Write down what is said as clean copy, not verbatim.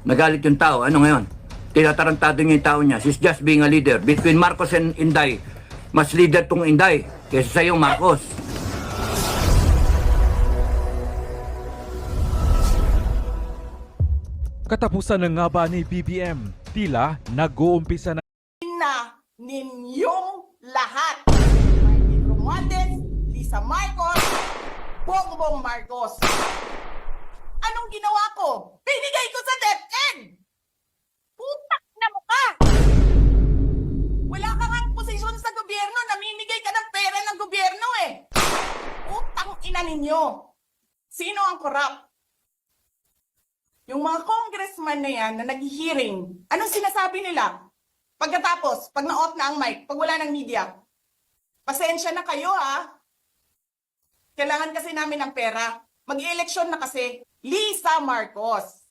Nagalit yung tao. Ano ngayon? Tinatarantado niya yung tao niya. She's just being a leader. Between Marcos and Inday, mas leader tong Inday kaysa sa iyo, Marcos. Katapusan ng nga ba ni BBM? Tila nag-uumpisa na ninyong lahat. Martin Romualdez, Lisa Marcos, Bongbong Marcos. Anong ginawa ko? Binigay ko sa DepEd! Putak na mukha! Wala ka nga posisyon sa gobyerno, namimigay ka ng pera ng gobyerno eh! Putang ina ninyo! Sino ang korap? Yung mga congressman na yan na nag-hearing, anong sinasabi nila? Pagkatapos, pag na-off na ang mic, pag wala ng media, pasensya na kayo ha. Kailangan kasi namin ng pera. Mag-eleksyon na kasi. Lisa Marcos.